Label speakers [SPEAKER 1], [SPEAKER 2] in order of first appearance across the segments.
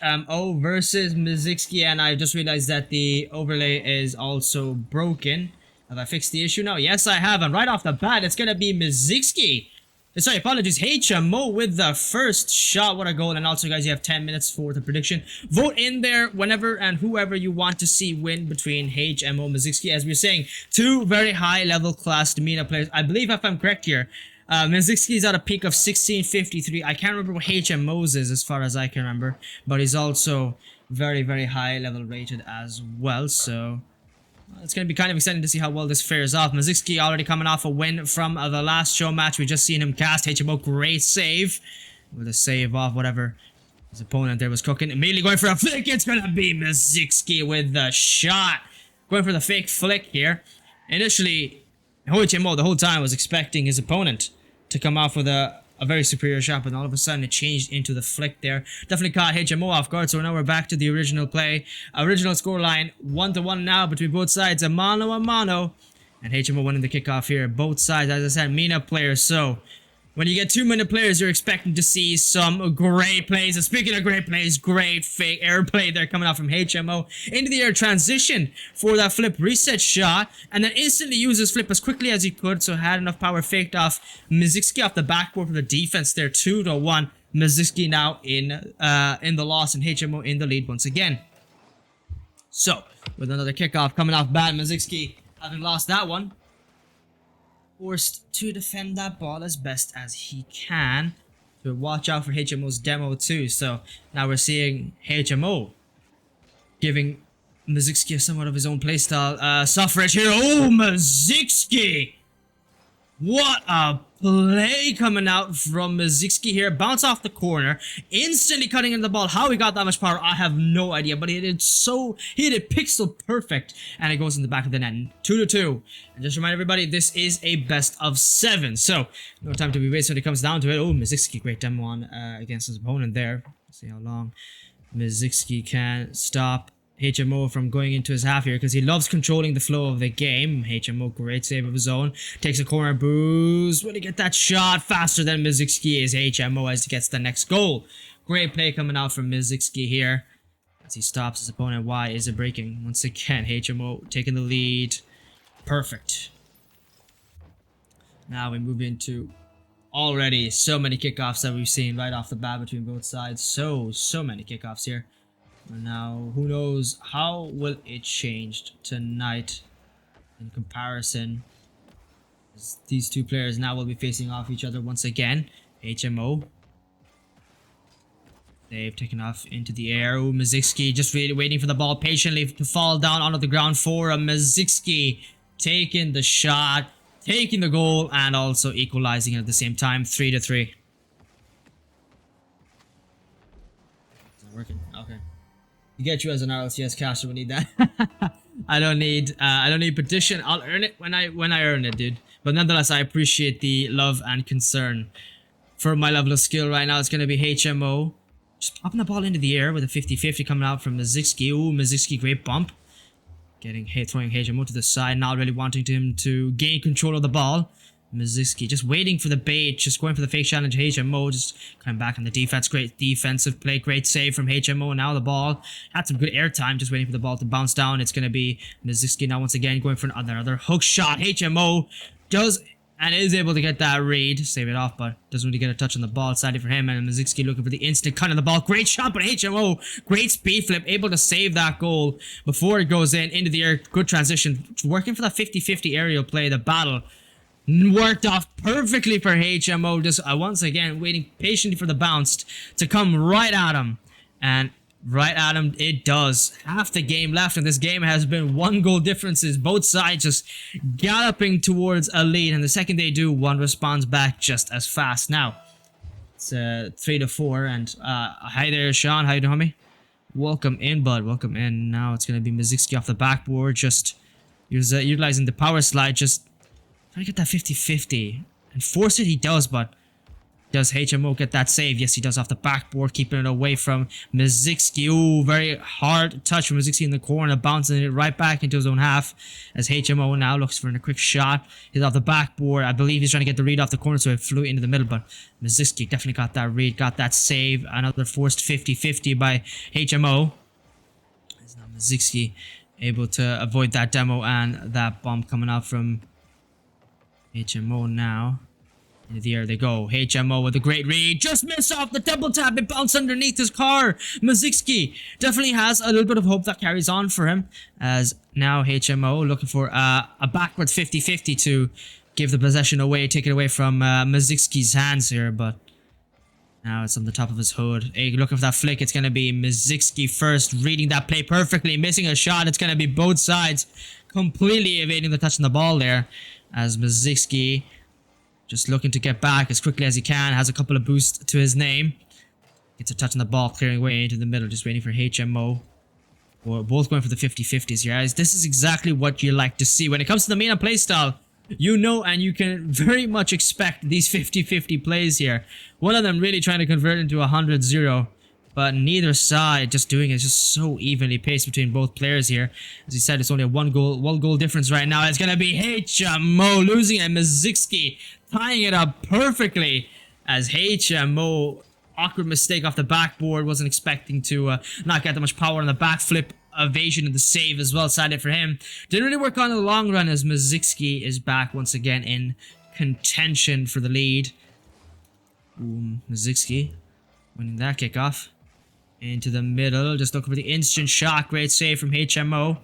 [SPEAKER 1] HMO versus Mzxy, and I just realized that the overlay is also broken. Have I fixed the issue now? Yes, I have, and right off the bat, it's gonna be Mzxy. Sorry, apologies, HMO with the first shot. What a goal. And also, guys, you have 10 minutes for the prediction. Vote in there whenever and whoever you want to see win between HMO and Mzxy. As we were saying, two very high level class Mina players. I believe, if I'm correct here, Mzxy is at a peak of 1653. I can't remember what HMO's is as far as I can remember, but he's also very, very high level rated as well. So it's going to be kind of exciting to see how well this fares off. Mzxy already coming off a win from the last show match. We just seen him cast. HMO, great save. With a save off whatever his opponent there was cooking. Immediately going for a flick. It's going to be Mzxy with the shot. Going for the fake flick here. Initially, HMO the whole time was expecting his opponent to come off with a very superior shot, but all of a sudden it changed into the flick there. Definitely caught HMO off guard, so now we're back to the original play. Original scoreline, 1-1 now between both sides, a mano, and HMO winning the kickoff here. Both sides, as I said, Mina players, so when you get 2 Mina players, you're expecting to see some great plays. And speaking of great plays, great fake air play there coming out from HMO. Into the air transition for that flip reset shot. And then instantly used his flip as quickly as he could. So had enough power, faked off Mzxy off the backboard for the defense there. 2-1. Mzxy now in the loss and HMO in the lead once again. So, with another kickoff coming off bad, Mzxy having lost that one, forced to defend that ball as best as he can. To watch out for HMO's demo too. So now we're seeing HMO giving Mzxy somewhat of his own playstyle suffrage here. Oh, Mzxy! What a play coming out from Mzxy here. Bounce off the corner. Instantly cutting in the ball. How he got that much power, I have no idea. But he hit it pixel perfect. And it goes in the back of the net. 2-2. And just remind everybody, this is a best of 7. So, no time to be wasted when it comes down to it. Oh, Mzxy, great demo on against his opponent there. Let's see how long Mzxy can stop HMO from going into his half here, because he loves controlling the flow of the game. HMO, great save of his own. Takes a corner boost. Will he get that shot faster than Mzxy is HMO as he gets the next goal? Great play coming out from Mzxy here as he stops his opponent. Why is it breaking? Once again, HMO taking the lead. Perfect. Now we move into already so many kickoffs that we've seen right off the bat between both sides. So many kickoffs here. Now, who knows how will it change tonight in comparison. These two players now will be facing off each other once again. HMO. They've taken off into the air. Ooh, Mzxy just really waiting for the ball patiently to fall down onto the ground for a Mzxy. Taking the shot, taking the goal, and also equalizing at the same time. 3-3. It's not working. Okay. To get you as an RLCS caster, we need that. I don't need petition. I'll earn it when I earn it, dude. But nonetheless, I appreciate the love and concern for my level of skill right now. It's gonna be HMO just popping the ball into the air with a 50-50 coming out from Mzxy. Ooh, Mzxy, great bump. Throwing HMO to the side, not really wanting him to gain control of the ball. Mzxy just waiting for the bait, just going for the fake challenge. HMO just coming back on the defense. Great defensive play, great save from HMO. Now the ball had some good air time, just waiting for the ball to bounce down. It's going to be Mzxy now once again going for another hook shot. HMO does and is able to get that read, save it off, but doesn't really get a touch on the ball. Sadly for him, and Mzxy looking for the instant cut on the ball. Great shot, but HMO, great speed flip, able to save that goal before it goes into the air. Good transition, working for that 50-50 aerial play. The battle worked off perfectly for HMO. Just once again waiting patiently for the bounce to come right at him, and right at him it does. Half the game left, and this game has been 1 goal differences. Both sides just galloping towards a lead, and the second they do, one responds back just as fast. Now it's 3-4, and hi there, Sean. How you doing, homie? Welcome in, bud. Welcome in. Now it's gonna be Mzxy off the backboard, just utilizing the power slide, just trying to get that 50-50 and force it. He does, but Does HMO get that save? Yes, he does off the backboard, keeping it away from Mzxy. Ooh, very hard touch from Mzxy in the corner, bouncing it right back into his own half as HMO now looks for a quick shot. He's off the backboard. I believe he's trying to get the read off the corner, so it flew into the middle, but Mzxy definitely got that read, got that save. Another forced 50-50 by HMO. As now Mzxy able to avoid that demo and that bomb coming out from HMO now. Into the air they go. HMO with a great read. Just missed off the double tap. It bounced underneath his car. Mzxy definitely has a little bit of hope that carries on for him. As now HMO looking for a backwards 50-50 to give the possession away. Take it away from Mzxy's hands here. But now it's on the top of his hood. Hey, looking for that flick. It's going to be Mzxy first. Reading that play perfectly. Missing a shot. It's going to be both sides. Completely evading the touch on the ball there. As Mzxy just looking to get back as quickly as he can. Has a couple of boosts to his name. Gets a touch on the ball, clearing away into the middle. Just waiting for HMO. We're both going for the 50-50s here, guys. This is exactly what you like to see. When it comes to the main playstyle, you know and you can very much expect these 50-50 plays here. One of them really trying to convert into a 100-0. But neither side just doing it. It's just so evenly paced between both players here. As he said, it's only a one goal difference right now. It's going to be HMO losing it. Mzxy tying it up perfectly as HMO, awkward mistake off the backboard. Wasn't expecting to not get that much power on the backflip evasion and the save as well. Sided for him. Didn't really work on in the long run as Mzxy is back once again in contention for the lead. Mzxy winning that kickoff. Into the middle, just looking for the instant shot. Great save from HMO.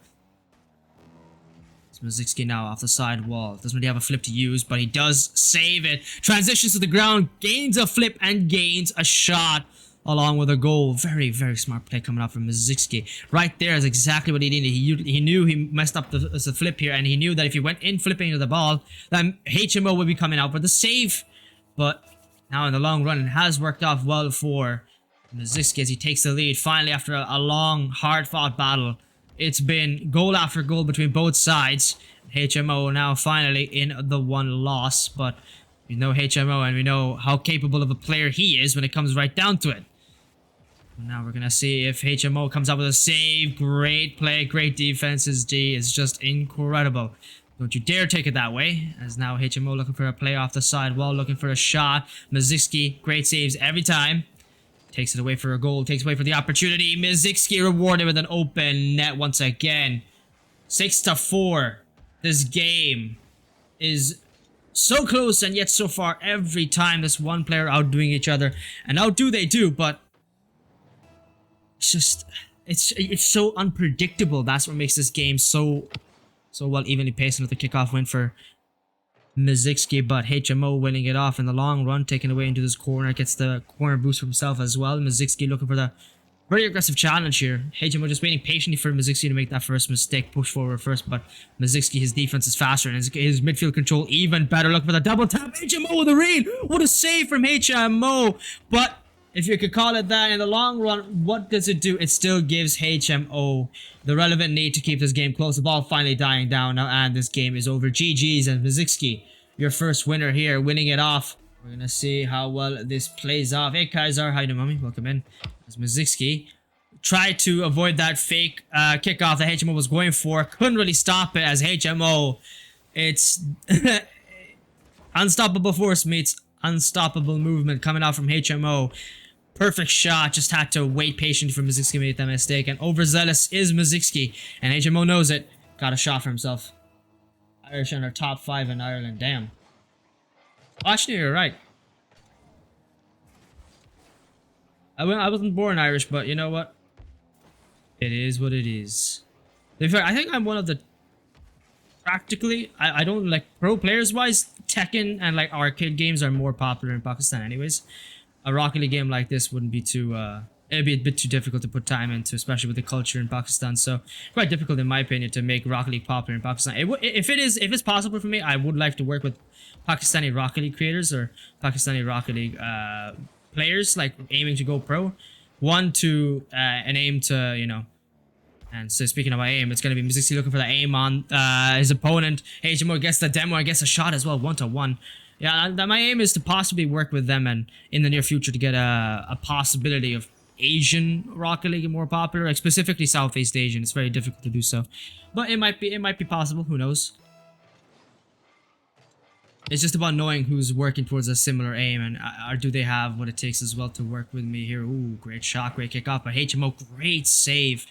[SPEAKER 1] It's Mzxy now off the side wall. Doesn't really have a flip to use, but he does save it. Transitions to the ground, gains a flip and gains a shot along with a goal. Very, very smart play coming out from Mzxy. Right there is exactly what he needed. He knew he messed up the flip here, and he knew that if he went in flipping into the ball, then HMO would be coming out for the save. But now in the long run, it has worked off well for Mzxy as he takes the lead finally after a long, hard-fought battle. It's been goal after goal between both sides. HMO now finally in the one loss, but we know HMO and we know how capable of a player he is when it comes right down to it. Now we're going to see if HMO comes up with a save. Great play, great defense. His D is just incredible. Don't you dare take it that way. As now HMO looking for a play off the side wall, looking for a shot. Mzxy, great saves every time. Takes it away for a goal, takes away for the opportunity. Mzxy rewarded with an open net once again. 6-4. This game is so close and yet so far every time this one player outdoing each other. And outdo they do, but it's just, it's so unpredictable. That's what makes this game so well evenly paced with the kickoff win for Mzxy, but HMO winning it off in the long run, taking away into this corner, gets the corner boost for himself as well. Mzxy looking for the very aggressive challenge here. HMO just waiting patiently for Mzxy to make that first mistake, push forward first, but Mzxy, his defense is faster and his midfield control even better. Looking for the double tap. HMO with a read. What a save from HMO, but if you could call it that, in the long run, what does it do? It still gives HMO the relevant need to keep this game close. The ball finally dying down now, and this game is over. GG's, and Mzxy, your first winner here, winning it off. We're going to see how well this plays off. Hey, Kaiser. How you doing, mommy? Welcome in. As Mzxy tried to avoid that fake kickoff that HMO was going for. Couldn't really stop it as HMO. It's unstoppable force meets unstoppable movement coming out from HMO. Perfect shot, just had to wait patiently for Mzxy to make that mistake. And overzealous is Mzxy, and HMO knows it. Got a shot for himself. Irish under top 5 in Ireland, damn. Actually, you're right. I wasn't born Irish, but you know what? It is what it is. In fact, I think I'm one of the... Practically, I don't like pro players wise, Tekken and like arcade games are more popular in Pakistan anyways. A Rocket League game like this wouldn't be too, it'd be a bit too difficult to put time into, especially with the culture in Pakistan. So quite difficult in my opinion to make Rocket League popular in Pakistan. If it's possible for me, I would like to work with Pakistani Rocket League creators or Pakistani Rocket League players, like aiming to go pro. One to an aim to, you know. And so speaking of my aim, it's going to be Mzxy looking for the aim on his opponent. HMO gets the demo and gets a shot as well, 1-1. Yeah, my aim is to possibly work with them and in the near future to get a possibility of Asian Rocket League more popular, like specifically Southeast Asian. It's very difficult to do so, but it might be possible. Who knows? It's just about knowing who's working towards a similar aim and do they have what it takes as well to work with me here. Ooh, great shot, great kickoff by HMO, great save.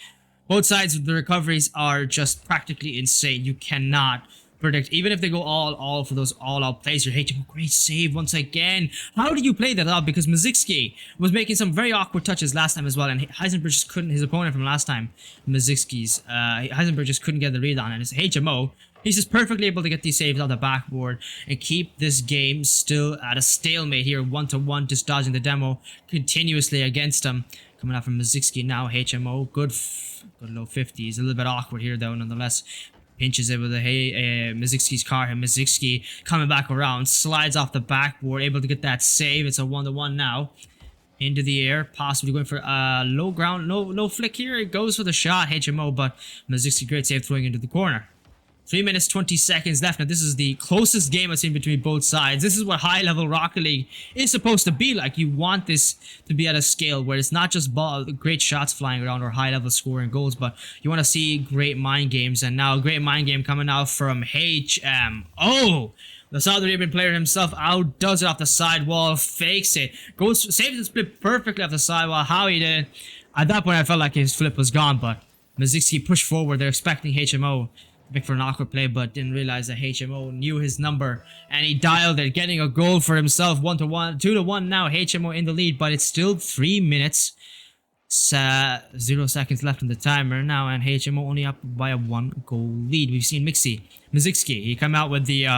[SPEAKER 1] Both sides of the recoveries are just practically insane. You cannot predict, even if they go all for those all-out plays. Your HMO, great save once again. How do you play that out? Because Mzxy was making some very awkward touches last time as well, and Heisenberg just couldn't, his opponent from last time, Mzxy's, Heisenberg just couldn't get the read on it. It's HMO. He's just perfectly able to get these saves on the backboard and keep this game still at a stalemate here, 1-1, just dodging the demo continuously against him. Coming out from Mzxy now, HMO, good low 50s, a little bit awkward here though, nonetheless. Pinches it with a Mzxy's car here. Mzxy coming back around, slides off the backboard, able to get that save. It's a 1-1 now. Into the air, possibly going for a low ground, no flick here. It goes for the shot, HMO, but Mzxy, great save throwing into the corner. 3 minutes 20 seconds left. Now this is the closest game I've seen between both sides. This is what high-level Rocket League is supposed to be like. You want this to be at a scale where it's not just great shots flying around or high-level scoring goals, but you want to see great mind games. And now a great mind game coming out from HMO. The Saudi Arabian player himself outdoes it off the sidewall, fakes it, saves the split perfectly off the sidewall. How he did. At that point I felt like his flip was gone, but Mzxy pushed forward. They're expecting HMO for an awkward play, but didn't realize that HMO knew his number and he dialed it, getting a goal for himself. 1-1, 2-1 now. HMO in the lead, but it's still 3 minutes, 0 seconds left on the timer now, and HMO only up by a 1-goal lead. We've seen Mzxy. He come out with the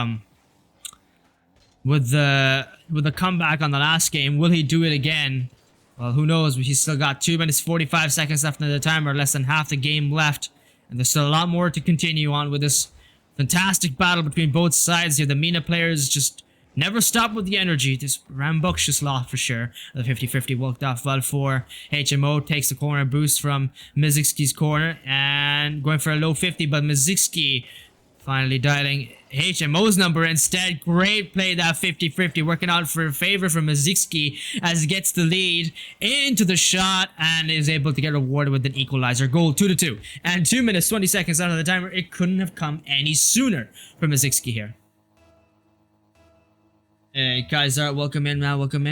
[SPEAKER 1] comeback on the last game. Will he do it again? Well, who knows? He's still got 2 minutes 45 seconds left on the timer, less than half the game left. And there's still a lot more to continue on with this fantastic battle between both sides here. The MENA players just never stop with the energy. This rambunctious lot for sure. The 50-50 walked off well for HMO. Takes the corner boost from Mzxy's corner and going for a low 50, but Mzxy finally dialing HMO's number instead. Great play, that 50-50, working out for a favor for Mzxy as he gets the lead into the shot and is able to get rewarded with an equalizer goal. 2-2. And 2 minutes 20 seconds out of the timer. It couldn't have come any sooner for Mzxy here. Hey guys, welcome in, man. Welcome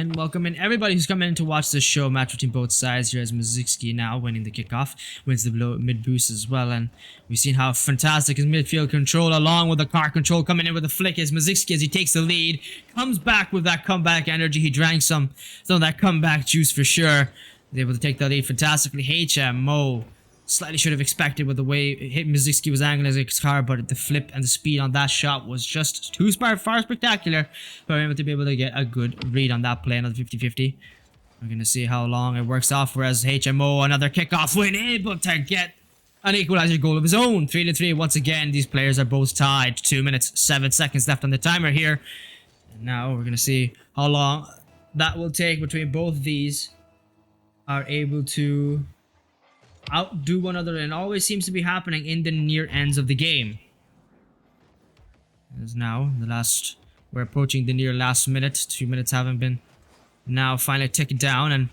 [SPEAKER 1] in everybody who's coming in to watch this show match between both sides. Here is Mzxy now winning the kickoff, wins the mid boost as well, and we've seen how fantastic his midfield control along with the car control coming in with a flick is Mzxy as he takes the lead, comes back with that comeback energy. He drank some of that comeback juice for sure. He's able to take the lead fantastically. HMO slightly should have expected with the way Mzxy was angling his car, but the flip and the speed on that shot was just too far spectacular for him to be able to get a good read on that play. Another 50-50. We're going to see how long it works off, whereas HMO, another kickoff win, able to get an equalizer goal of his own. 3-3 once again. These players are both tied. 2 minutes 7 seconds left on the timer here. And now we're going to see how long that will take between both of these are able to outdo one another, and always seems to be happening in the near ends of the game. As now we're approaching the near last minute. 2 minutes haven't been now finally ticked down, and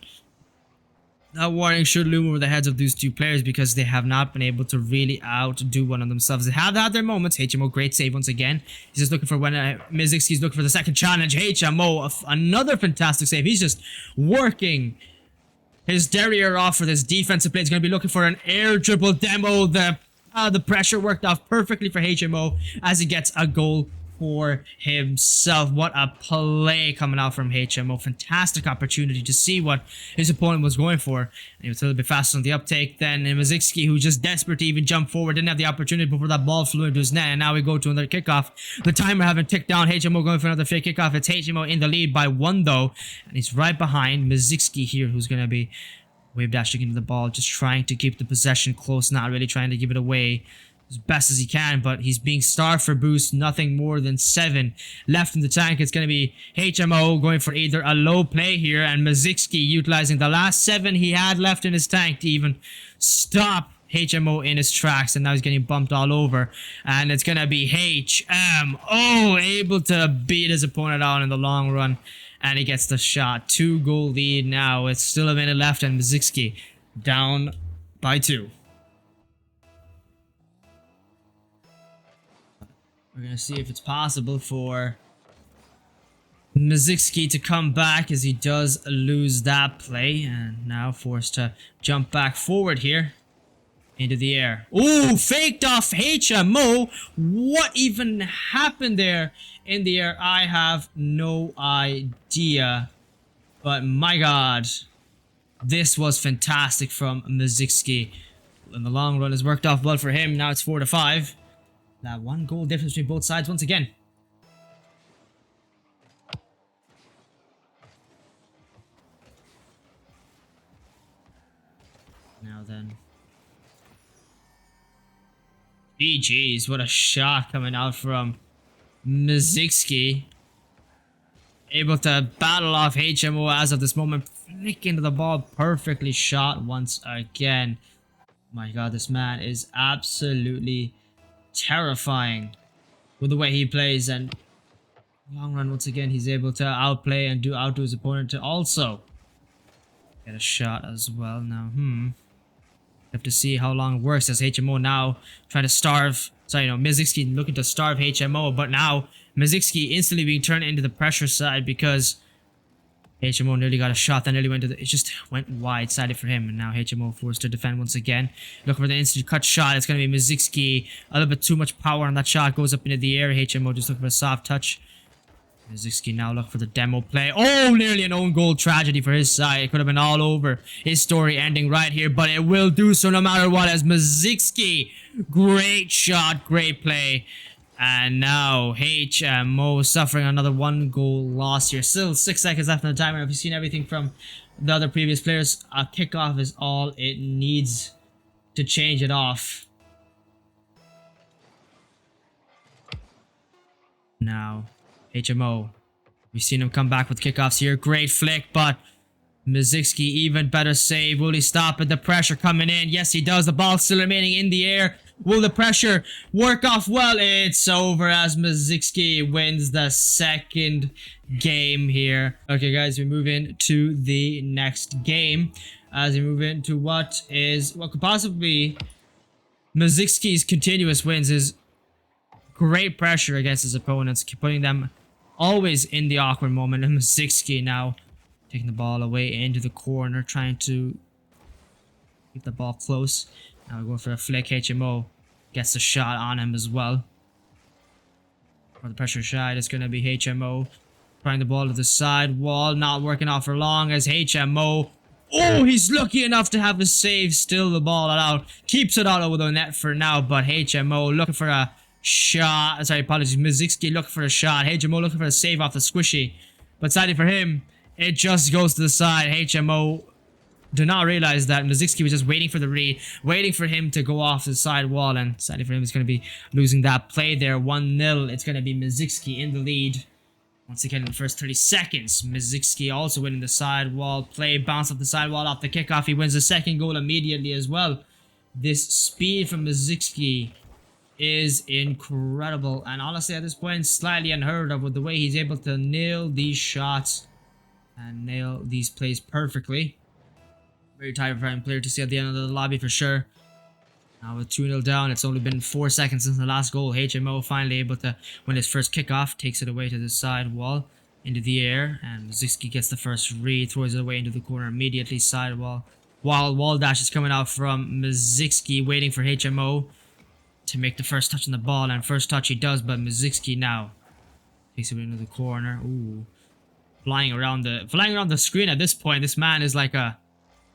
[SPEAKER 1] that warning should loom over the heads of these two players because they have not been able to really outdo one of themselves. They have had their moments. HMO, great save once again. He's just looking for when Mzxy's looking for the second challenge. HMO, another fantastic save. He's just working his derriere off for this defensive play. He's going to be looking for an air dribble demo. The pressure worked off perfectly for HMO as he gets a goal for himself. What a play coming out from HMO. Fantastic opportunity to see what his opponent was going for. And he was a little bit faster on the uptake than Mzxy, who was just desperate to even jump forward. Didn't have the opportunity before that ball flew into his net. And now we go to another kickoff. The timer having ticked down. HMO going for another fake kickoff. It's HMO in the lead by 1 though. And he's right behind Mzxy here, who's going to be wave dashing into the ball, just trying to keep the possession close, not really trying to give it away as best as he can, but he's being starved for boost. Nothing more than 7 left in the tank. It's going to be HMO going for either a low play here, and Mzxy utilizing the last 7 he had left in his tank to even stop HMO in his tracks, and now he's getting bumped all over. And it's gonna be HMO able to beat his opponent out in the long run, and he gets the shot. 2-goal lead now. It's still a minute left, and Mzxy down by 2. We're gonna see if it's possible for Mzxy to come back, as he does lose that play, and now forced to jump back forward here into the air. Ooh, faked off HMO. What even happened there in the air? I have no idea, but my god, this was fantastic from Mzxy. In the long run, has worked off well for him. Now it's 4-5. That 1-goal difference between both sides once again. Now then. GG's, what a shot coming out from Mzxy. Able to battle off HMO as of this moment. Flick into the ball, perfectly shot once again. My god, this man is absolutely terrifying with the way he plays, and long run once again he's able to outplay and outdo his opponent to also get a shot as well. Now have to see how long it works, as HMO now trying to starve, Mzxy looking to starve HMO, but now Mzxy instantly being turned into the pressure side because HMO nearly got a shot that nearly went to it just went wide sided for him, and now HMO forced to defend once again. Looking for the instant cut shot. It's going to be Mzxy. A little bit too much power on that shot. Goes up into the air. HMO just looking for a soft touch. Mzxy now looking for the demo play. Oh, nearly an own goal tragedy for his side. It could have been all over. His story ending right here, but it will do so no matter what, as Mzxy. Great shot. Great play. And now HMO suffering another 1-goal loss here. Still 6 seconds left on the timer. If you've seen everything from the other previous players, a kickoff is all it needs to change it off. Now, HMO. We've seen him come back with kickoffs here. Great flick, but Mzxy even better save. Will he stop it? The pressure coming in. Yes, he does. The ball still remaining in the air. Will the pressure work off well? It's over as Mzxy wins the second game here. Okay, guys, we move into the next game. As we move into what could possibly be Mzxy's continuous wins, is great pressure against his opponents, putting them always in the awkward moment. And Mzxy now taking the ball away into the corner, trying to keep the ball close. Now we're going for a flick. HMO gets a shot on him as well. For the pressure shot, it's going to be HMO trying the ball to the side wall. Not working out for long as HMO. Oh, he's lucky enough to have the save. Still the ball out. Keeps it out over the net for now, but HMO looking for a shot. Sorry, apologies. Mzxy looking for a shot. HMO looking for a save off the squishy. But sadly for him, it just goes to the side. HMO did not realize that Mzxy was just waiting for the read, waiting for him to go off the side wall, and sadly for him, he's going to be losing that play there. 1-0. It's going to be Mzxy in the lead. Once again, in the first 30 seconds, Mzxy also winning the side wall play. Bounce off the side wall off the kickoff. He wins the second goal immediately as well. This speed from Mzxy is incredible, and honestly at this point, slightly unheard of with the way he's able to nail these shots and nail these plays perfectly. Very terrifying player to see at the end of the lobby for sure. Now with 2-0 down, it's only been 4 seconds since the last goal. HMO finally able to win his first kickoff, takes it away to the side wall, into the air, and Mzxy gets the first read, throws it away into the corner immediately, side wall. While wall dash is coming out from Mzxy, waiting for HMO to make the first touch on the ball, and first touch he does, but Mzxy now takes it into the corner. Ooh, flying around the screen at this point. This man is like a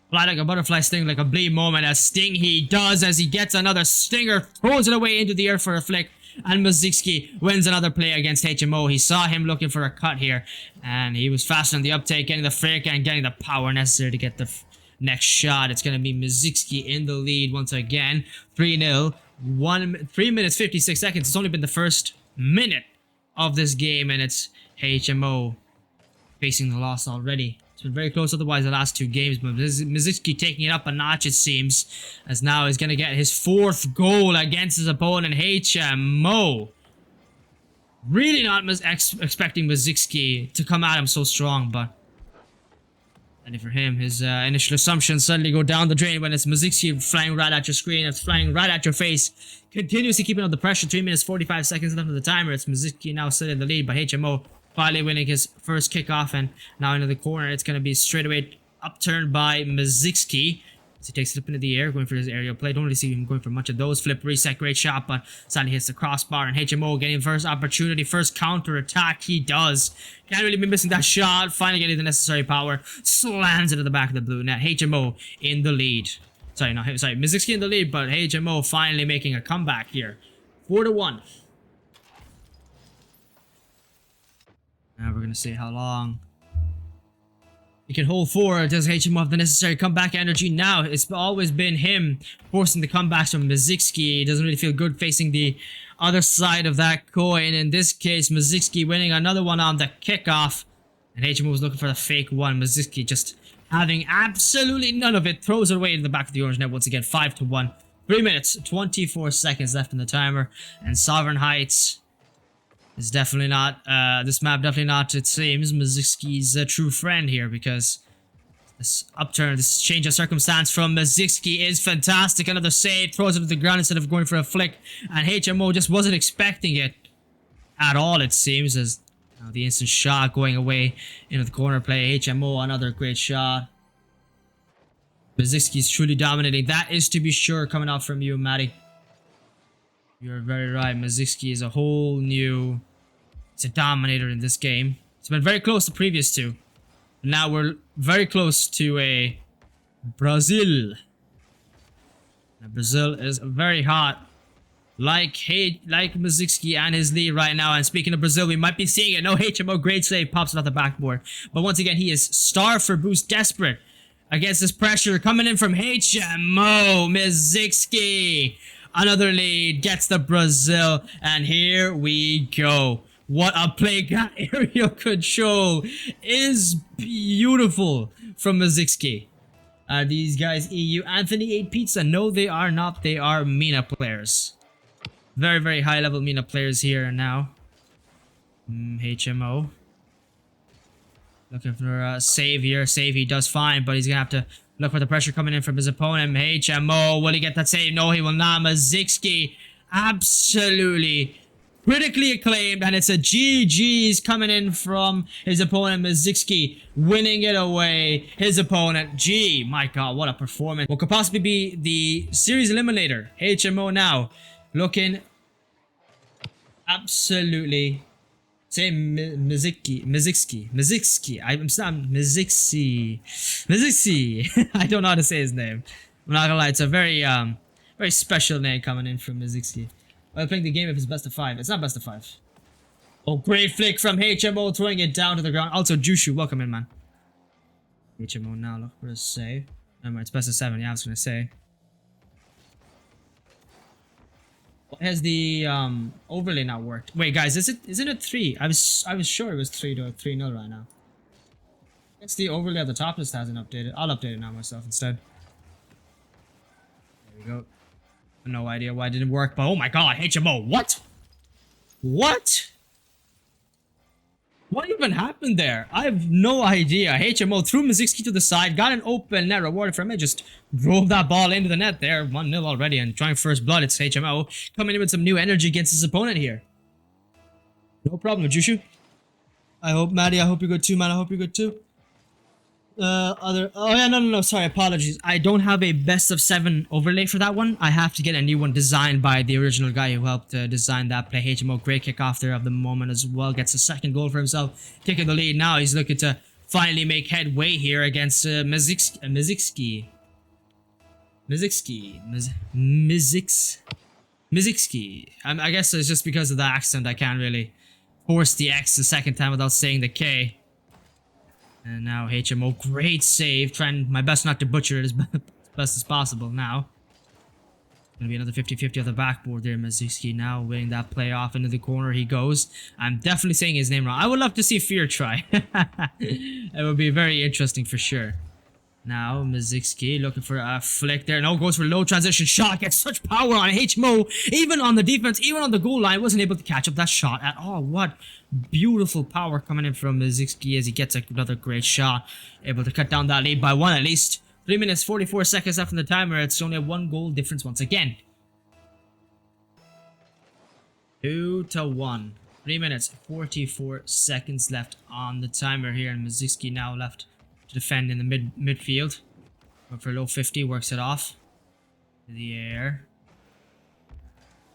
[SPEAKER 1] fly like a butterfly, sting like a bleed moment. As sting he does, as he gets another stinger, throws it away into the air for a flick, and Mzxy wins another play against HMO. He saw him looking for a cut here, and he was fast on the uptake, getting the flick and getting the power necessary to get the next shot. It's going to be Mzxy in the lead once again. 3-0. 3 minutes 56 seconds. It's only been the first minute of this game, and it's HMO facing the loss already. It's been very close otherwise the last 2 games, but Mzxy taking it up a notch, it seems, as now he's going to get his 4th goal against his opponent, HMO. Really not expecting Mzxy to come at him so strong, but and for him, his initial assumptions suddenly go down the drain when it's Mzxy flying right at your screen, it's flying right at your face, continuously keeping up the pressure. 3 minutes 45 seconds left of the timer. It's Mzxy now still in the lead, but HMO finally winning his first kickoff, and now into the corner. It's going to be straight away upturned by Mzxy. So he takes it up into the air, going for his aerial play. Don't really see him going for much of those. Flip, reset, great shot, but sadly hits the crossbar. And HMO getting first opportunity, first counter attack. He does. Can't really be missing that shot. Finally getting the necessary power. Slams into the back of the blue net. HMO in the lead. Sorry, Mzxy in the lead, but HMO finally making a comeback here. 4-1. Now we're going to see how long he can hold forward. Does HMO have the necessary comeback energy now? It's always been him forcing the comebacks from Mzxy. He doesn't really feel good facing the other side of that coin. In this case, Mzxy winning another one on the kickoff. And HMO was looking for the fake one. Mzxy just having absolutely none of it. Throws it away in the back of the orange net once again. 5-1. 3 minutes, 24 seconds left in the timer. And Sovereign Heights is definitely not, this map definitely not, it seems, Mzxy's true friend here, because this upturn, this change of circumstance from Mzxy is fantastic. Another save, throws it to the ground instead of going for a flick, and HMO just wasn't expecting it at all, it seems, as the instant shot going away into the corner play. HMO, another great shot. Mzxy's truly dominating, that is to be sure, coming out from you, Matty. You're very right, Mzxy is a whole new... It's a dominator in this game. It's been very close to previous 2. Now we're very close to a Brazil. Now Brazil is very hot. Like Mzxy and his lead right now. And speaking of Brazil, we might be seeing it. No, HMO, great save, pops it off the backboard. But once again, he is starved for boost, desperate against this pressure coming in from HMO. Mzxy, another lead, gets the Brazil, and here we go. What a play. That aerial control is beautiful from Mzxy. These guys EU. Anthony 8 Pizza. No, they are not. They are MENA players. Very, very high level MENA players here now. HMO. Looking for a save here. Save, he does fine, but he's going to have to look for the pressure coming in from his opponent. HMO, will he get that save? No, he will not. Mzxy, absolutely critically acclaimed, and it's a GG's coming in from his opponent. Mzxy winning it away. His opponent, my god, what a performance. What could possibly be the series eliminator. HMO now looking absolutely... Say Mzxy. I don't know how to say his name. I'm not gonna lie, it's a very very special name coming in from Mzxy. While playing the game if it's best of 5. It's not best of 5. Oh, great flick from HMO, throwing it down to the ground. Also, Jushu, welcome in, man. HMO now, look for a save. Remember, it's best of 7, yeah, I was gonna say. Why has the overlay not worked? Wait, guys, isn't it 3? I was sure it was 3-0 right now. It's the overlay at the top list hasn't updated. I'll update it now myself instead. There we go. No idea why it didn't work, but oh my god, HMO, what? What? What even happened there? I have no idea. HMO threw Mzxy to the side, got an open net rewarded from it, just drove that ball into the net there. 1-0 already, and trying first blood, it's HMO coming in with some new energy against his opponent here. No problem, Jushu. I hope, Maddie, I hope you're good too, man. I hope you're good too. Oh yeah, no, sorry, apologies. I don't have a best of 7 overlay for that one. I have to get a new one designed by the original guy who helped design that play. HMO, great kickoff there of the moment as well. Gets a second goal for himself, taking the lead now. He's looking to finally make headway here against Mzxy. I guess it's just because of the accent I can't really force the X the second time without saying the K. And now HMO, great save. Trying my best not to butcher it as best as possible now. Gonna be another 50-50 on the backboard there. Mzxy now winning that play off into the corner. He goes. I'm definitely saying his name wrong. I would love to see Feer try. It would be very interesting for sure. Now Mzxy looking for a flick there. No, goes for a low transition shot. Gets such power on HMO. Even on the defense, even on the goal line, wasn't able to catch up that shot at all. What beautiful power coming in from Mzxy as he gets another great shot. Able to cut down that lead by one at least. 3 minutes 44 seconds left on the timer. It's only a 1 goal difference once again. 2-1. 3 minutes 44 seconds left on the timer here, and Mzxy now left to defend in the midfield. Went for low 50, works it off to the air.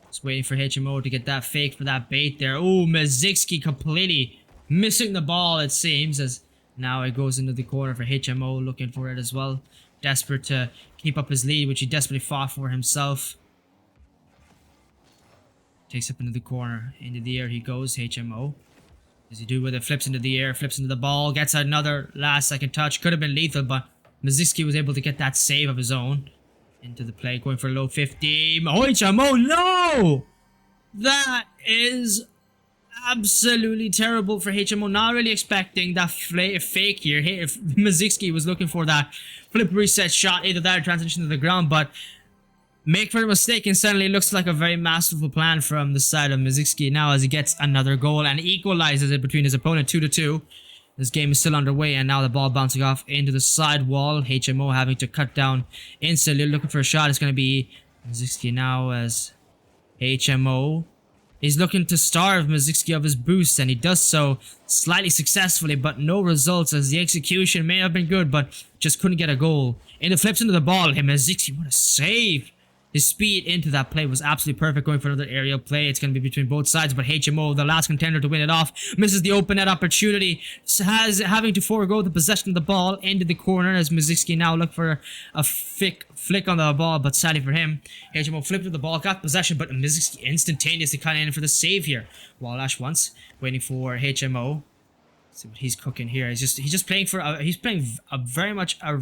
[SPEAKER 1] Just waiting for HMO to get that fake for that bait there. Oh, Mzxy completely missing the ball, it seems, as now it goes into the corner for HMO, looking for it as well. Desperate to keep up his lead, which he desperately fought for himself. Takes up into the corner. Into the air he goes, HMO. Does he do with it? Flips into the air, flips into the ball, gets another last second touch. Could have been lethal, but Mzxy was able to get that save of his own. Into the play, going for low 50. Oh, HMO, no! That is absolutely terrible for HMO. Not really expecting that fake here. If Mzxy was looking for that flip reset shot, either that or transition to the ground, but make for a mistake, and suddenly it looks like a very masterful plan from the side of Mzxy now as he gets another goal and equalizes it between his opponent 2-2. This game is still underway, and now the ball bouncing off into the side wall. HMO having to cut down instantly, looking for a shot. It's going to be Mzxy now as HMO is looking to starve Mzxy of his boost, and he does so slightly successfully, but no results as the execution may have been good, but just couldn't get a goal. And it flips into the ball. Hey, Mzxy, what a save! His speed into that play was absolutely perfect, going for another aerial play. It's going to be between both sides, but HMO, the last contender to win it off, misses the open net opportunity, having to forego the possession of the ball into the corner as Mzxy now look for a flick on the ball, but sadly for him, HMO flipped with the ball, got possession, but Mzxy instantaneously cut in for the save here. Wallash once, waiting for HMO. Let's see what he's cooking here. He's just playing for very much a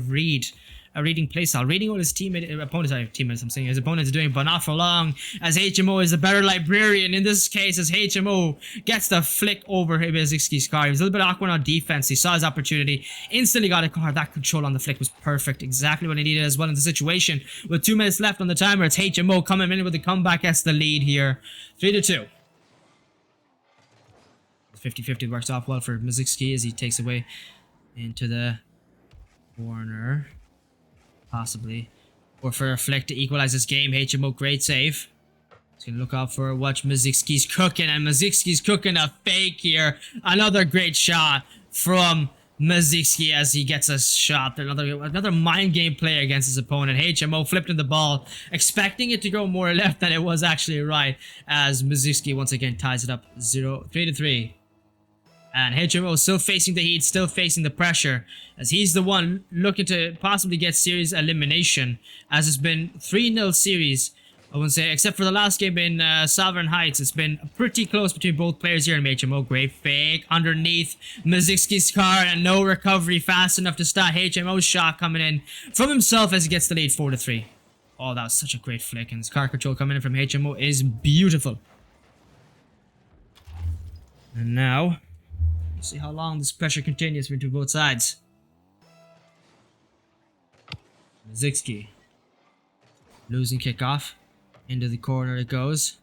[SPEAKER 1] reading playstyle, reading what his opponents are doing, but not for long, as HMO is the better librarian in this case, as HMO gets the flick over Mzxy's car. He was a little bit awkward on defense. He saw his opportunity, instantly got a car. That control on the flick was perfect, exactly what he needed as well in the situation. With 2 minutes left on the timer, it's HMO coming in with the comeback as the lead here, 3-2. 50-50 works off well for Mzxy as he takes away into the corner. Possibly. Or for a flick to equalize this game. HMO, great save. He's going to look out for what Mzxy's cooking. And Mzxy's cooking a fake here. Another great shot from Mzxy as he gets a shot. Another mind game play against his opponent. HMO flipped in the ball, expecting it to go more left than it was actually right. As Mzxy once again ties it up 3-3. And HMO still facing the heat, still facing the pressure, as he's the one looking to possibly get series elimination, as it's been 3-0 series, I wouldn't say, except for the last game in Sovereign Heights. It's been pretty close between both players here in HMO. Great fake underneath Mzxy's car, and no recovery fast enough to stop HMO's shot coming in from himself as he gets the lead 4-3. Oh, that was such a great flick, and his car control coming in from HMO is beautiful. And now see how long this pressure continues between both sides. Mzxy losing kickoff. Into the corner it goes.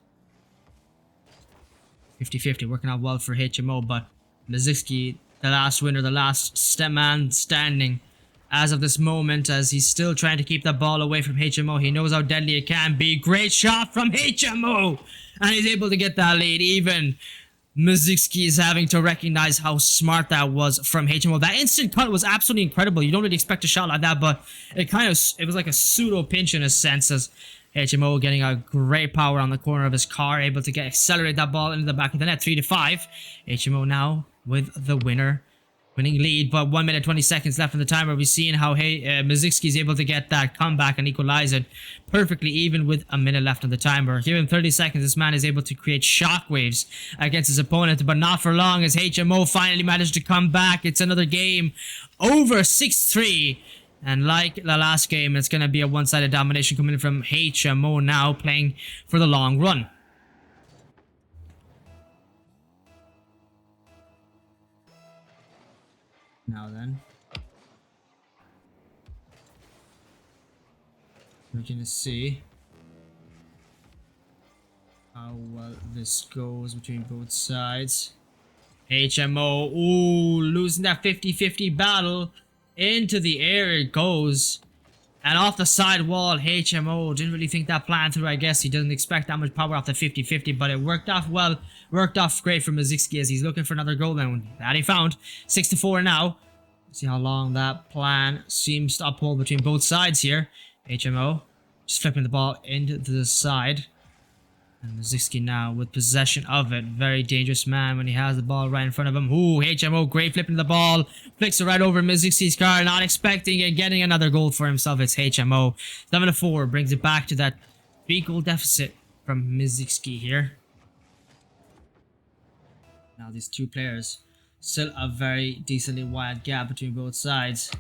[SPEAKER 1] 50-50, working out well for HMO, but Mzxy, the last winner, the last man standing as of this moment, as he's still trying to keep that ball away from HMO. He knows how deadly it can be. Great shot from HMO! And he's able to get that lead. Even Mzxy is having to recognize how smart that was from HMO. That instant cut was absolutely incredible. You don't really expect a shot like that, but it was like a pseudo pinch in a sense, as HMO getting a great power on the corner of his car, able to accelerate that ball into the back of the net. 3-5. HMO now with the winning lead, but 1 minute 20 seconds left in the timer. We're seeing how Mzxy is able to get that comeback and equalize it perfectly, even with a minute left on the timer. Here in 30 seconds, this man is able to create shockwaves against his opponent, but not for long, as HMO finally managed to come back. It's another game over 6-3. And like the last game, it's going to be a one-sided domination coming in from HMO now, playing for the long run. Now then, we're going to see how well this goes between both sides. HMO, ooh, losing that 50-50 battle. Into the air it goes. And off the side wall, HMO didn't really think that plan through, I guess. He doesn't expect that much power off the 50-50, but it worked off well. Worked off great for Mzxy as he's looking for another goal now. That he found. 6-4 now. See how long that plan seems to uphold between both sides here. HMO just flipping the ball into the side. And Mzxy now with possession of it. Very dangerous man when he has the ball right in front of him. Ooh, HMO, great flipping the ball. Flicks it right over Mzxy's car. Not expecting it. Getting another goal for himself. It's HMO. 7-4. Brings it back to that 3-goal deficit from Mzxy here. Now these two players. Still a very decently wide gap between both sides.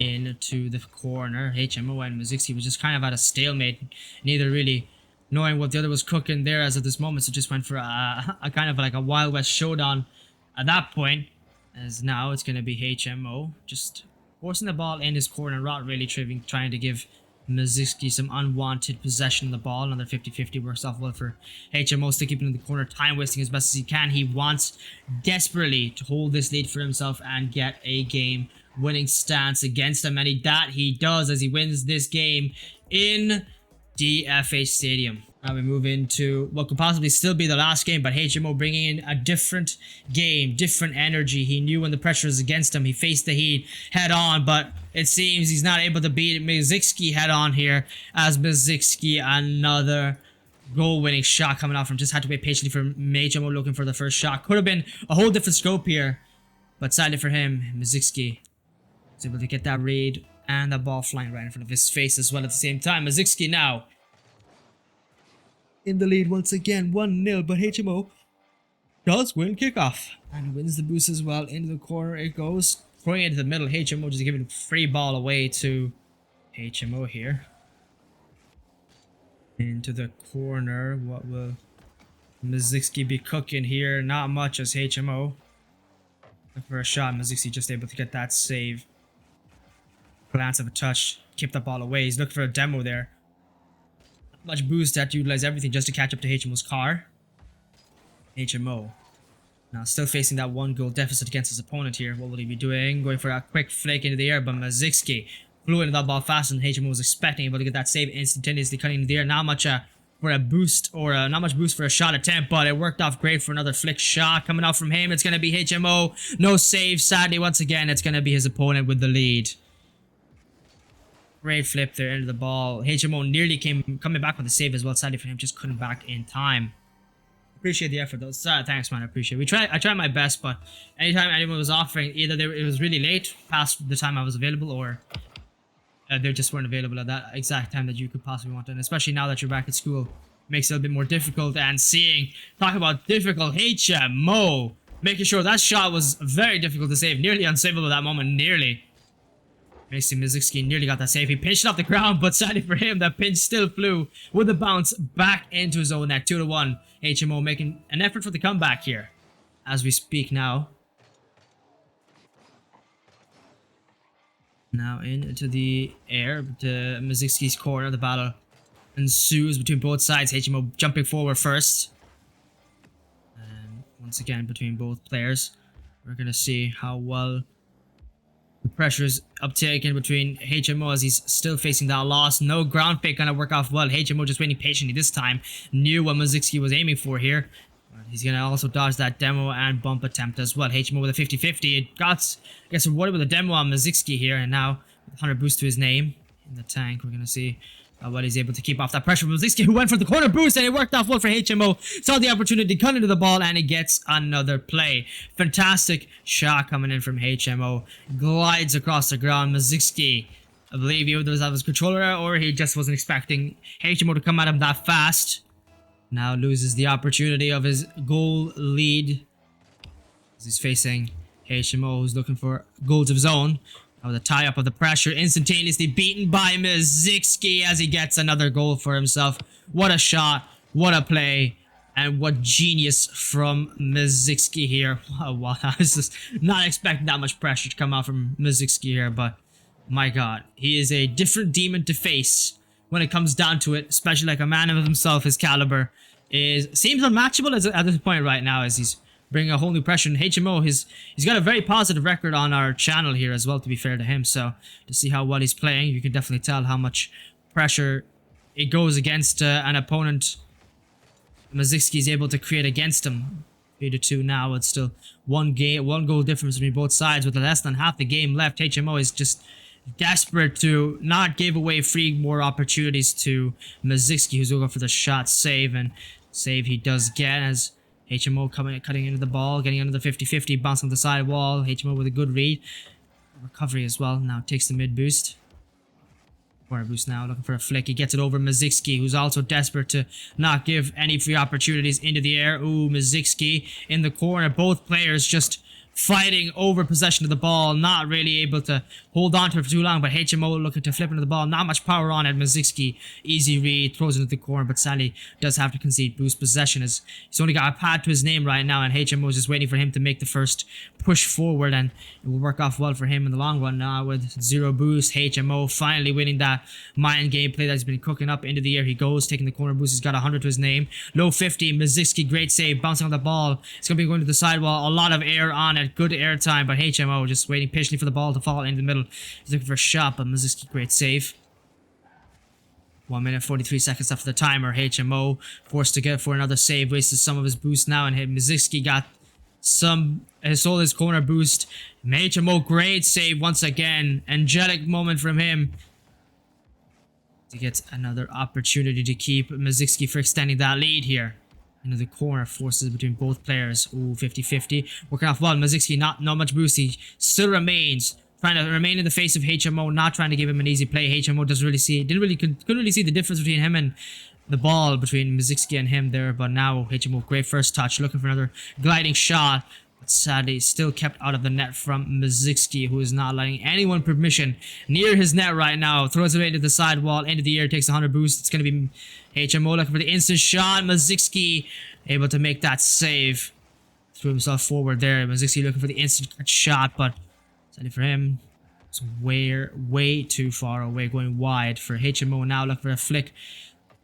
[SPEAKER 1] Into the corner. HMO and Mzxy was just kind of at a stalemate, neither really knowing what the other was cooking there as of this moment, so just went for a kind of like a Wild West showdown at that point. As now it's going to be HMO just forcing the ball in his corner, not really trying to give Mzxy some unwanted possession of the ball. Another 50-50 works off well for HMO, still keeping in the corner, time wasting as best as he can. He wants desperately to hold this lead for himself and get a game winning stance against him, and that he does as he wins this game in DFH Stadium. Now we move into what could possibly still be the last game, but HMO bringing in a different game, different energy. He knew when the pressure was against him, he faced the heat head on, but it seems he's not able to beat Mzxy head on here, as Mzxy another goal-winning shot coming out from, just had to wait patiently for HMO looking for the first shot. Could have been a whole different scope here, but sadly for him, Mzxy was able to get that read and the ball flying right in front of his face as well at the same time. Mzxy now in the lead once again, 1-0, but HMO does win kickoff and wins the boost as well. Into the corner it goes, throwing it into the middle. HMO just giving free ball away to HMO here. Into the corner, what will Mzxy be cooking here? Not much as HMO for a shot. Mzxy just able to get that save. Glance of a touch, keep the ball away. He's looking for a demo there. Not much boost, had to utilize everything just to catch up to HMO's car. HMO now still facing that 1-goal deficit against his opponent here. What will he be doing? Going for a quick flake into the air, but Mzxy flew into that ball faster than HMO was expecting, able to get that save instantaneously, cutting into the air. Not much for a boost, or not much boost for a shot attempt, but it worked off great for another flick shot coming out from him. It's going to be HMO. No save, sadly. Once again, it's going to be his opponent with the lead. Great flip there into the ball. HMO nearly coming back with a save as well. Sadly for him, just couldn't back in time. Appreciate the effort though. Thanks, man. I appreciate it. I tried my best, but anytime anyone was offering, either it was really late past the time I was available, or they just weren't available at that exact time that you could possibly want. And especially now that you're back at school, makes it a bit more difficult. And talk about difficult, HMO making sure that shot was very difficult to save, nearly unsavable at that moment, nearly. Mzxy nearly got that save. He pinched it off the ground, but sadly for him, that pinch still flew with a bounce back into his own net. 2-1. HMO making an effort for the comeback here as we speak now. Now into the air to Mzxy's corner. The battle ensues between both sides. HMO jumping forward first. And once again, between both players, we're going to see how well the pressure is uptaken between HMO as he's still facing that loss. No ground fake gonna work off well. HMO just waiting patiently this time. Knew what Mzxy was aiming for here. But he's gonna also dodge that demo and bump attempt as well. HMO with a 50-50. It got, I guess, rewarded with a demo on Mzxy here. And now, 100 boost to his name in the tank. We're gonna see what he's able to keep off that pressure. Mzxy, who went for the corner boost, and it worked off well for HMO. Saw the opportunity, cut into the ball, and he gets another play. Fantastic shot coming in from HMO. Glides across the ground. Mzxy, I believe he either was out of his controller, or he just wasn't expecting HMO to come at him that fast. Now loses the opportunity of his goal lead. As he's facing HMO, who's looking for goals of his own. Now the tie-up of the pressure, instantaneously beaten by Mzxy as he gets another goal for himself. What a shot, what a play, and what genius from Mzxy here. Wow, I was just not expecting that much pressure to come out from Mzxy here, but my god, he is a different demon to face when it comes down to it, especially like a man of himself. His caliber seems unmatchable at this point right now, as he's bringing a whole new pressure. And HMO, he's got a very positive record on our channel here as well, to be fair to him. So to see how well he's playing, you can definitely tell how much pressure it goes against an opponent Mzxy is able to create against him. 3-2 now. It's still one goal difference between both sides with less than half the game left. HMO is just desperate to not give away more opportunities to Mzxy, who's going for the shot. Save, and save he does get as HMO cutting into the ball, getting under the 50-50, bouncing on the side wall. HMO with a good read. Recovery as well. Now takes the mid boost. Corner boost now, looking for a flick. He gets it over Mzxy, who's also desperate to not give any free opportunities into the air. Ooh, Mzxy in the corner. Both players just fighting over possession of the ball, not really able to hold on to it for too long, but HMO looking to flip into the ball, not much power on it. Mzxy, easy read, throws it into the corner, but sadly does have to concede boost possession as he's only got a pad to his name right now, and HMO is just waiting for him to make the first push forward, and it will work off well for him in the long run now with 0 boost. HMO finally winning that mind gameplay that he's been cooking up. Into the air he goes, taking the corner boost. He's got 100 to his name. Low 50, Mzxy, great save, bouncing on the ball. It's going to be going to the sidewall, a lot of air on it, good air time, but HMO just waiting patiently for the ball to fall in the middle. He's looking for a shot, but Mzxy, great save. 1 minute 43 seconds after the timer. HMO forced to get for another save, wasted some of his boost now, and Mzxy got sold his corner boost. HMO, great save once again. Angelic moment from him. He gets another opportunity to keep Mzxy for extending that lead here. Into the corner, forces between both players. Ooh, 50-50. Working off well. Mzxy, not much boost. He still remains. Trying to remain in the face of HMO, not trying to give him an easy play. HMO couldn't really see the difference between him and the ball, between Mzxy and him there. But now HMO, great first touch, looking for another gliding shot. But sadly, still kept out of the net from Mzxy, who is not letting anyone permission near his net right now. Throws it into the side wall, into the air, takes 100 boost. It's going to be HMO looking for the instant shot. Mzxy able to make that save. Threw himself forward there. Mzxy looking for the instant shot, but sadly for him, it's way too far away, going wide for HMO now. Looking for a flick.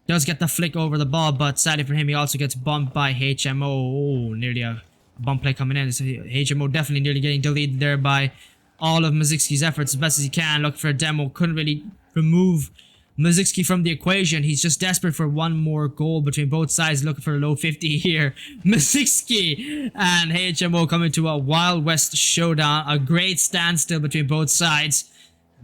[SPEAKER 1] Does get the flick over the ball, but sadly for him, he also gets bumped by HMO. Oh, nearly a bump play coming in. So HMO definitely nearly getting deleted there by all of Mzxy's efforts as best as he can. Looking for a demo. Couldn't really remove Mzxy from the equation. He's just desperate for one more goal between both sides. Looking for a low 50 here. Mzxy and HMO coming to a Wild West showdown. A great standstill between both sides.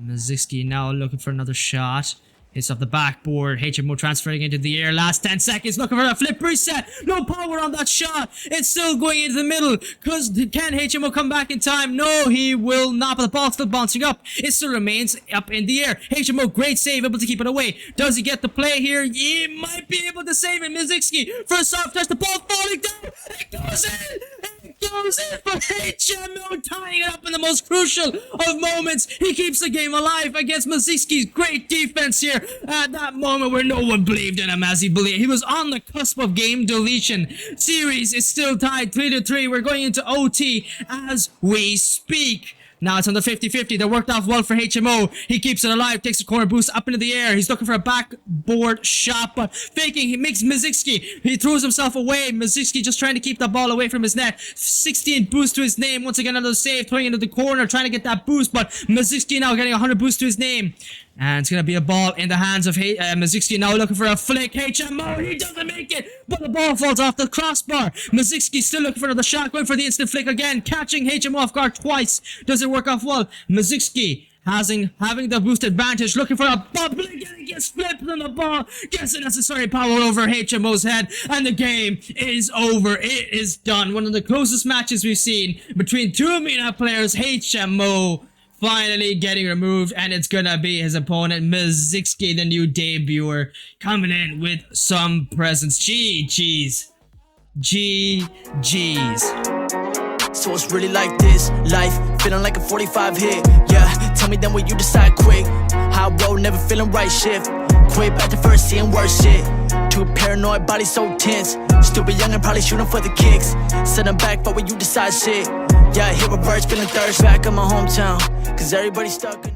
[SPEAKER 1] Mzxy now looking for another shot. Hits off the backboard. HMO transferring into the air. Last 10 seconds. Looking for a flip reset. No power on that shot. It's still going into the middle. Can HMO come back in time? No, he will not. But the ball's still bouncing up. It still remains up in the air. HMO, great save. Able to keep it away. Does he get the play here? He might be able to save it. Mzxy for a soft touch. The ball falling down. It goes in. Goes in for HMO, tying it up in the most crucial of moments. He keeps the game alive against Mzxy's great defense here at that moment where no one believed in him as he believed. He was on the cusp of game deletion. Series is still tied 3-3. We're going into OT as we speak. Now it's on the 50-50. That worked off well for HMO. He keeps it alive, takes a corner boost up into the air. He's looking for a backboard shot, but faking. He makes Mzxy. He throws himself away. Mzxy just trying to keep the ball away from his net. 16 boost to his name. Once again, another save, throwing into the corner, trying to get that boost, but Mzxy now getting 100 boost to his name. And it's going to be a ball in the hands of Mzxy now looking for a flick. HMO, he doesn't make it, but the ball falls off the crossbar. Mzxy still looking for another shot, going for the instant flick again, catching HMO off guard twice. Does it work off well? Mzxy having the boost advantage, looking for a bubble again. He gets flipped on the ball, gets the necessary power over HMO's head, and the game is over. It is done. One of the closest matches we've seen between two MENA players. HMO finally getting removed, and it's gonna be his opponent, Mzxy, the new debuter, coming in with some presents. GG's. GG's.
[SPEAKER 2] So it's really like this life, feeling like a 45 hit. Yeah, tell me then when you decide quick. High road, never feeling right shift. Quit back to first, seeing worse shit. Too paranoid, body so tense. Stupid young and probably shooting for the kicks. Sitting back for when you decide shit. Yeah, hit reverse, feeling thirst. Back in my hometown, cause everybody's stuck in